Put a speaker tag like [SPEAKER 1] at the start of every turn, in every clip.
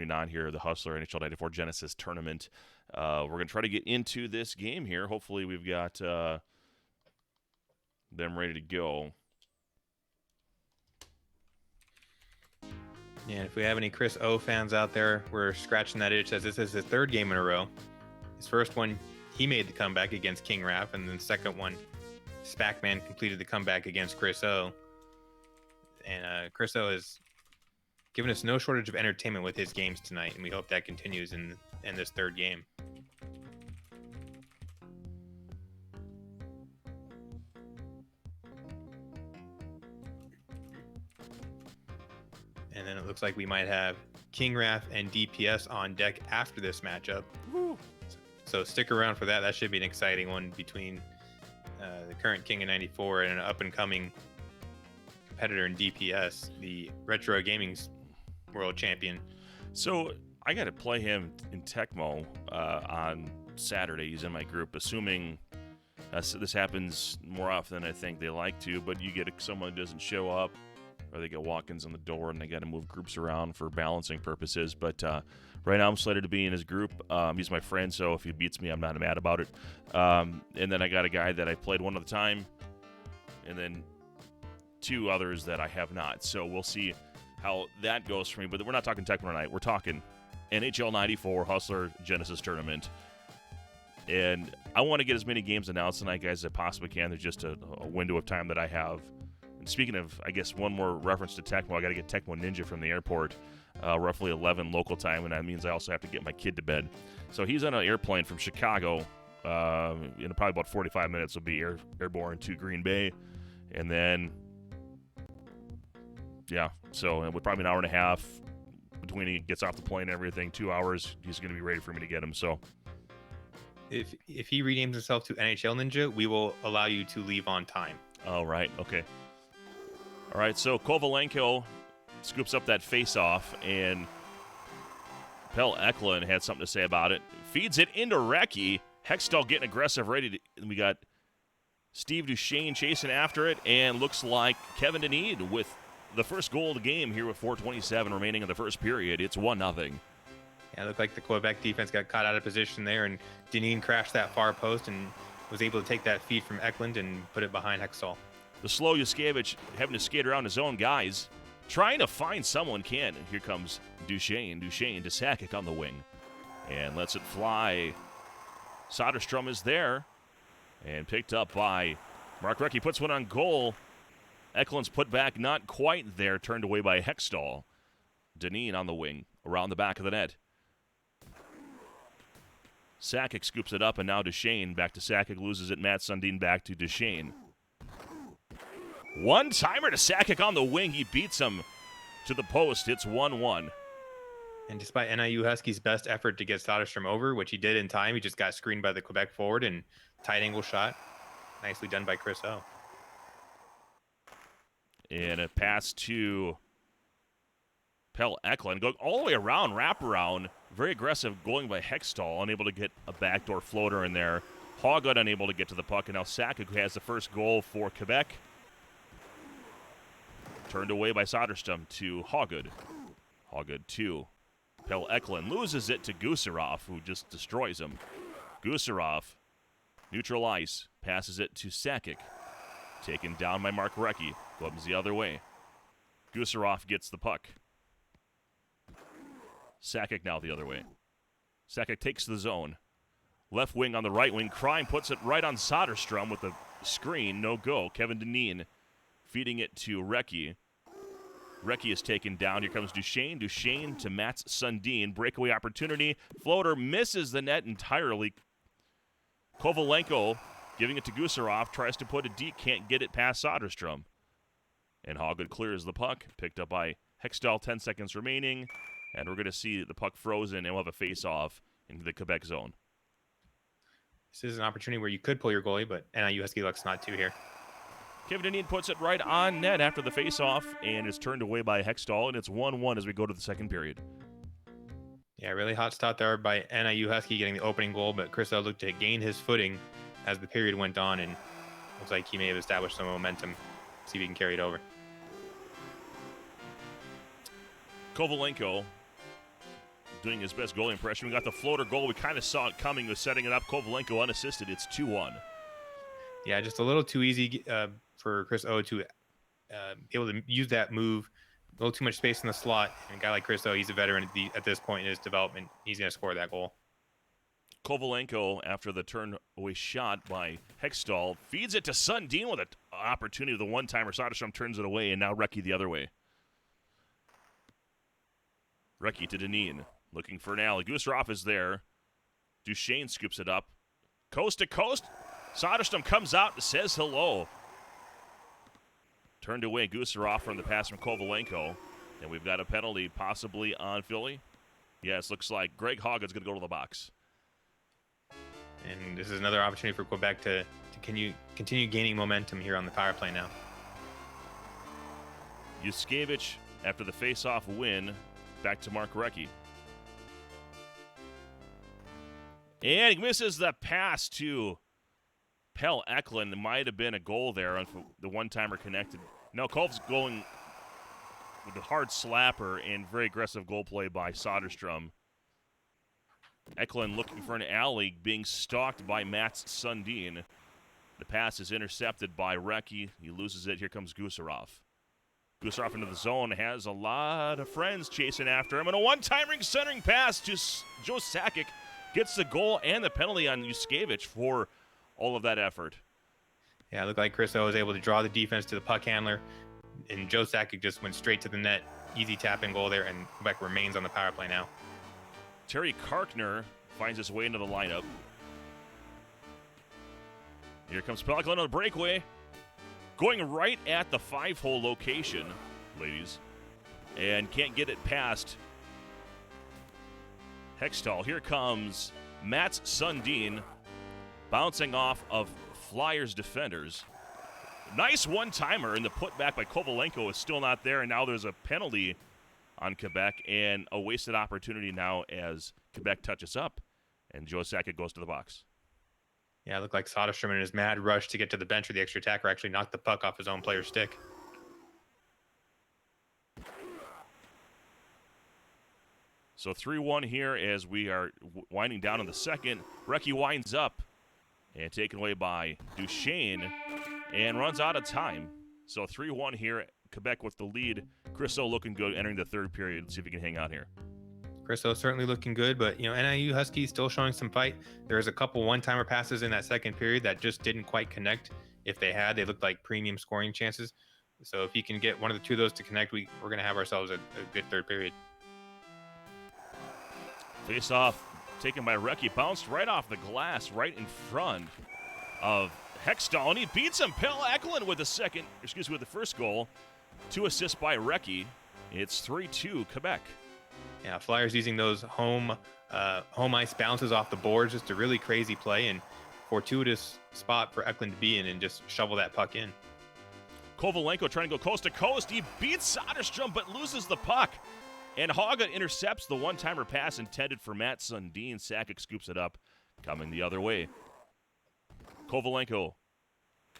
[SPEAKER 1] continuing on here, the Hustler NHL94 Genesis tournament. We're going to try to get into this game here. Hopefully we've got them ready to go.
[SPEAKER 2] Yeah, if we have any Chris O fans out there, we're scratching that itch as this is his third game in a row. His first one, he made the comeback against King Raph, and then the second one, Spackman completed the comeback against Chris O. And Chris O has given us no shortage of entertainment with his games tonight, and we hope that continues in this third game. And then it looks like we might have King Raph and DPS on deck after this matchup.
[SPEAKER 1] Woo.
[SPEAKER 2] So stick around for that. That should be an exciting one between the current King of 94 and an up-and-coming competitor in DPS, the Retro Gaming's world champion.
[SPEAKER 1] So I got to play him in Tecmo on Saturday. He's in my group, assuming this happens more often than I think they like to, but you get someone who doesn't show up, or they get walk-ins on the door and they got to move groups around for balancing purposes. But right now I'm slated to be in his group. He's my friend, so if he beats me, I'm not mad about it. And then I got a guy that I played one at a time, and then two others that I have not. So we'll see how that goes for me. But we're not talking Tecmo tonight. We're talking NHL94 Hustler Genesis Tournament. And I want to get as many games announced tonight, guys, as I possibly can. There's just a window of time that I have. Speaking of, I guess, one more reference to Tecmo, I got to get Tecmo Ninja from the airport, roughly 11 local time, and that means I also have to get my kid to bed. So he's on an airplane from Chicago. In probably about 45 minutes, will be airborne to Green Bay. And then, yeah, so with probably an hour and a half between he gets off the plane and everything, 2 hours, he's going to be ready for me to get him. So
[SPEAKER 2] if he renames himself to NHL Ninja, we will allow you to leave on time.
[SPEAKER 1] Oh, right. Okay. All right, so Kovalenko scoops up that face-off, and Pel Eklund had something to say about it. Feeds it into Recchi. Hextall getting aggressive, we got Steve Duchesne chasing after it, and looks like Kevin Deneen with the first goal of the game here with 4:27 remaining in the first period. It's 1-0.
[SPEAKER 2] Yeah, it looked like the Quebec defense got caught out of position there, and Deneen crashed that far post and was able to take that feed from Eklund and put it behind Hextall.
[SPEAKER 1] The slow Yuskevich having to skate around his own guys, trying to find someone can. Here comes Duchesne to Sakic on the wing, and lets it fly. Soderstrom is there, and picked up by Mark Recchi. Puts one on goal. Eklund's put back, not quite there, turned away by Hextall. Deneen on the wing, around the back of the net. Sakic scoops it up, and now Duchesne back to Sakic, loses it. Matt Sundin back to Duchesne. One-timer to Sakic on the wing. He beats him to the post. It's 1-1.
[SPEAKER 2] And despite NIUHuskie's best effort to get Soderstrom over, which he did in time, he just got screened by the Quebec forward and tight angle shot. Nicely done by Chris O.
[SPEAKER 1] And a pass to Pel Eklund. Going all the way around, wraparound. Very aggressive going by Hextall. Unable to get a backdoor floater in there. Hoggood unable to get to the puck. And now Sakic, who has the first goal for Quebec. Turned away by Soderstrom to Hoggood. Hoggood 2. Pel Eklund loses it to Gusarov, who just destroys him. Gusarov, neutral ice, passes it to Sakic. Taken down by Mark Recchi. Comes the other way. Gusarov gets the puck. Sakic now the other way. Sakic takes the zone. Left wing on the right wing. Crime puts it right on Soderstrom with the screen. No go. Kevin Deneen feeding it to Recchi. Recchi is taken down. Here comes Duchesne. Duchesne to Mats Sundin. Breakaway opportunity. Floater misses the net entirely. Kovalenko giving it to Gusarov. Tries to put it deep. Can't get it past Soderstrom. And Hoggood clears the puck. Picked up by Hextall. 10 seconds remaining. And we're going to see the puck frozen, and we'll have a face-off into the Quebec zone.
[SPEAKER 2] This is an opportunity where you could pull your goalie, but NIUHuskie looks not to here.
[SPEAKER 1] Kevin Deneen puts it right on net after the face-off, and is turned away by Hextall, and it's 1-1 as we go to the second period.
[SPEAKER 2] Yeah, really hot start there by NIUHuskie getting the opening goal, but Chris O looked to gain his footing as the period went on, and looks like he may have established some momentum. See if he can carry it over.
[SPEAKER 1] Kovalenko doing his best goalie impression. We got the floater goal. We kind of saw it coming. He was setting it up. Kovalenko unassisted. It's 2-1.
[SPEAKER 2] Yeah, just a little too easy for Chris O to be able to use that move. A little too much space in the slot. And a guy like Chris O, he's a veteran at this point in his development. He's going to score that goal.
[SPEAKER 1] Kovalenko, after the turn-away shot by Hextall, feeds it to Sundin with an opportunity with a one-timer. Soderstrom turns it away, and now Recchi the other way. Recchi to Deneen, looking for an alley. Gusarov is there. Duchesne scoops it up. Coast to coast. Soderstrom comes out and says hello. Turned away Gusarov from the pass from Kovalenko. And we've got a penalty possibly on Philly. Yes, looks like Greg Hoggood's going to go to the box.
[SPEAKER 2] And this is another opportunity for Quebec to continue gaining momentum here on the power play now.
[SPEAKER 1] Yuskevich, after the face-off win, back to Mark Recchi. And he misses the pass to Pell Eklund. It might have been a goal there. The one-timer connected. No, Kov's going with a hard slapper and very aggressive goal play by Soderstrom. Eklund looking for an alley, being stalked by Mats Sundin. The pass is intercepted by Recchi. He loses it. Here comes Gusarov. Gusarov into the zone, has a lot of friends chasing after him. And a one-timing centering pass to Joe Sakic gets the goal and the penalty on Yuskevich for all of that effort.
[SPEAKER 2] Yeah, it looked like Chris O was able to draw the defense to the puck handler. And Joe Sakic just went straight to the net. Easy tap-in goal there, and Quebec remains on the power play now.
[SPEAKER 1] Terry Karkner finds his way into the lineup. Here comes Pelican on the breakaway. Going right at the 5-hole location, ladies. And can't get it past Hextall. Here comes Mats Sundin bouncing off of Flyers defenders. Nice one-timer, and the putback by Kovalenko is still not there, and now there's a penalty on Quebec and a wasted opportunity now as Quebec touches up, and Joe Sakic goes to the box.
[SPEAKER 2] Yeah, it looked like Soderstrom in his mad rush to get to the bench for the extra attacker actually knocked the puck off his own player's stick.
[SPEAKER 1] So 3-1 here as we are winding down in the second. Recchi winds up and taken away by Duchesne and runs out of time. So 3-1 here, Quebec with the lead. Chris O looking good entering the third period. Let's see if he can hang out here.
[SPEAKER 2] Chris O certainly looking good, but NIU Huskies still showing some fight. There's a couple one-timer passes in that second period that just didn't quite connect. If they had, they looked like premium scoring chances. So if he can get one of the two of those to connect, we're going to have ourselves a good third period.
[SPEAKER 1] Face off taken by Recchi, bounced right off the glass right in front of Hextall, and he beats him. Pell Eklund with the first goal. 2 assists by Recchi. It's 3-2 Quebec.
[SPEAKER 2] Yeah, Flyers using those home ice bounces off the boards, just a really crazy play and fortuitous spot for Eklund to be in and just shovel that puck in.
[SPEAKER 1] Kovalenko trying to go coast to coast. He beats Soderstrom but loses the puck. And Haga intercepts the one-timer pass intended for Matt Sundin. Sakic scoops it up, coming the other way. Kovalenko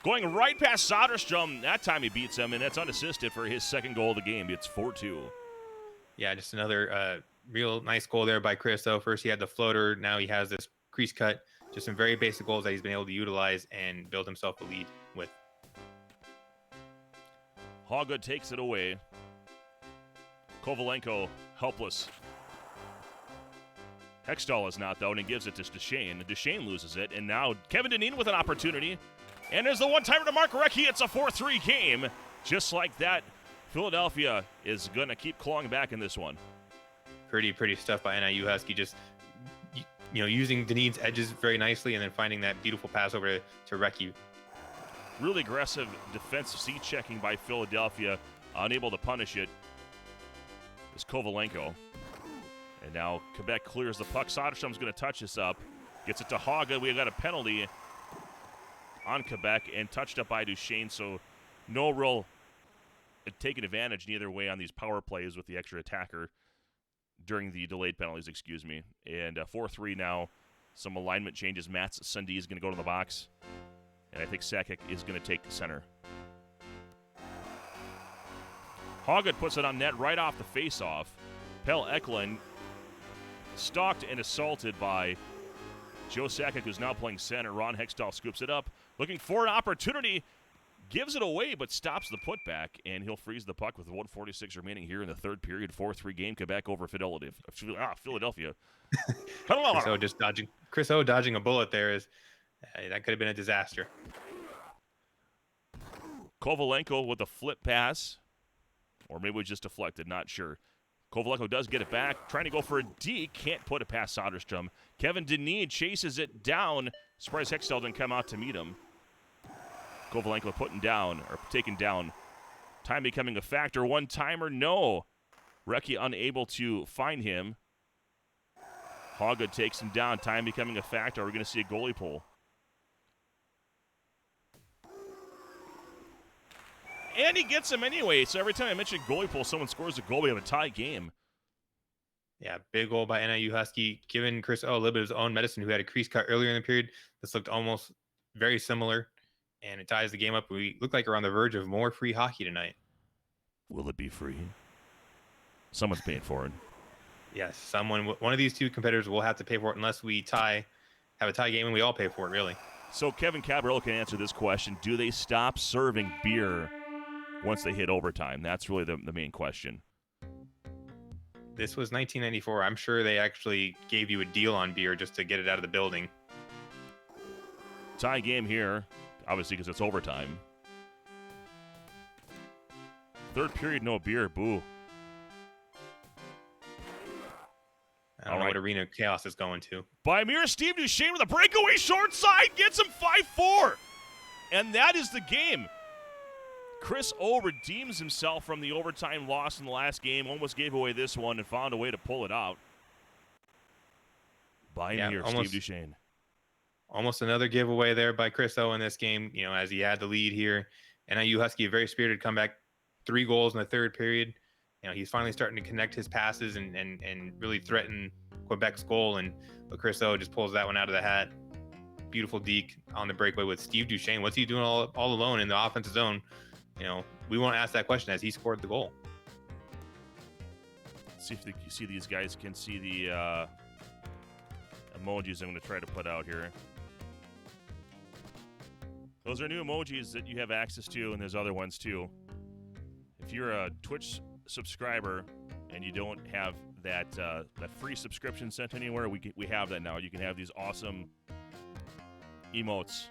[SPEAKER 1] going right past Soderstrom. That time he beats him, and that's unassisted for his second goal of the game. It's 4-2.
[SPEAKER 2] Yeah, just another real nice goal there by Chris O. First he had the floater. Now he has this crease cut. Just some very basic goals that he's been able to utilize and build himself a lead with.
[SPEAKER 1] Haga takes it away. Kovalenko helpless. Hextall is not, though, and he gives it to Duchesne. Duchesne loses it, and now Kevin Deneen with an opportunity. And there's the one-timer to Mark Recchi. It's a 4-3 game. Just like that, Philadelphia is going to keep clawing back in this one.
[SPEAKER 2] Pretty stuff by NIU Huskie. Just using Deneen's edges very nicely and then finding that beautiful pass over to Recchi.
[SPEAKER 1] Really aggressive defensive seat-checking by Philadelphia. Unable to punish it is Kovalenko. And now Quebec clears the puck. Soderstrom's going to touch this up. Gets it to Haga. We got a penalty on Quebec and touched up by Duchesne. So no real taking advantage neither way on these power plays with the extra attacker during the delayed penalties, excuse me. And 4-3 now. Some alignment changes. Mats Sundin is going to go to the box. And I think Sakic is going to take center. Haga puts it on net right off the face-off. Pell Eklund stalked and assaulted by Joe Sakic, who's now playing center. Ron Hextall scoops it up, looking for an opportunity, gives it away, but stops the putback, and he'll freeze the puck with 1:46 remaining here in the third period. 4-3 game, Quebec over Philadelphia.
[SPEAKER 2] Chris O dodging a bullet there that could have been a disaster.
[SPEAKER 1] Kovalenko with a flip pass, or maybe it was just deflected, not sure. Kovalenko does get it back, trying to go for a D, can't put it past Soderstrom. Kevin Dineen chases it down. Surprise Hextall didn't come out to meet him. Kovalenko taken down. Time becoming a factor. One-timer, no. Recchi unable to find him. Haga takes him down. Time becoming a factor. We're going to see a goalie pull. And he gets him anyway. So every time I mention goalie pull, someone scores a goal. We have a tie game.
[SPEAKER 2] Yeah, big goal by NIUHuskie, giving Chris O a little bit of his own medicine, who had a crease cut earlier in the period. This looked almost very similar, and it ties the game up. We look like we're on the verge of more free hockey tonight.
[SPEAKER 1] Will it be free? Someone's paying for it.
[SPEAKER 2] Yes, one of these two competitors will have to pay for it unless we have a tie game, and we all pay for it, really.
[SPEAKER 1] So Kevin Cabrillo can answer this question. Do they stop serving beer once they hit overtime? That's really the main question.
[SPEAKER 2] This was 1994. I'm sure they actually gave you a deal on beer just to get it out of the building.
[SPEAKER 1] Tie game here, obviously, because it's overtime. Third period, no beer. Boo.
[SPEAKER 2] I don't know what arena chaos is going to.
[SPEAKER 1] By mere Steve Duchesne with a breakaway short side, gets him 5-4. And that is the game. Chris O redeems himself from the overtime loss in the last game, almost gave away this one and found a way to pull it out. By mere Steve Duchesne. Almost
[SPEAKER 2] another giveaway there by Chris O in this game, as he had the lead here. NIUHuskie, a very spirited comeback, 3 goals in the third period. He's finally starting to connect his passes and really threaten Quebec's goal. And Chris O just pulls that one out of the hat. Beautiful deke on the breakaway with Steve Duchesne. What's he doing all alone in the offensive zone? We won't ask that question as he scored the goal.
[SPEAKER 1] See if you see these guys can see the emojis I'm going to try to put out here. Those are new emojis that you have access to, and there's other ones too. If you're a Twitch subscriber and you don't have that free subscription sent anywhere, we have that now. You can have these awesome emotes.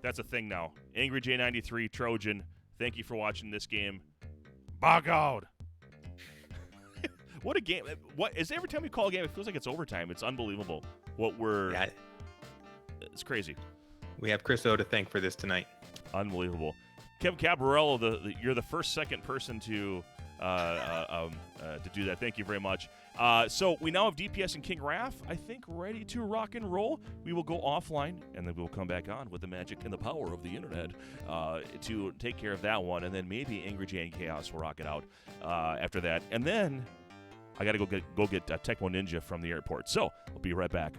[SPEAKER 1] That's a thing now. Angryjay93 Trojan. Thank you for watching this game. By God. What a game. What is every time we call a game, it feels like it's overtime. It's unbelievable. It's crazy.
[SPEAKER 2] We have Chris O to thank for this tonight.
[SPEAKER 1] Unbelievable. Kevin Cabrillo, you're the second person to do that. Thank you very much. So we now have DPS and King Raff, I think, ready to rock and roll. We will go offline, and then we'll come back on with the magic and the power of the internet to take care of that one. And then maybe Angry Jay and Chaos will rock it out after that. And then I got to go get Tecmo Ninja from the airport. So we'll be right back.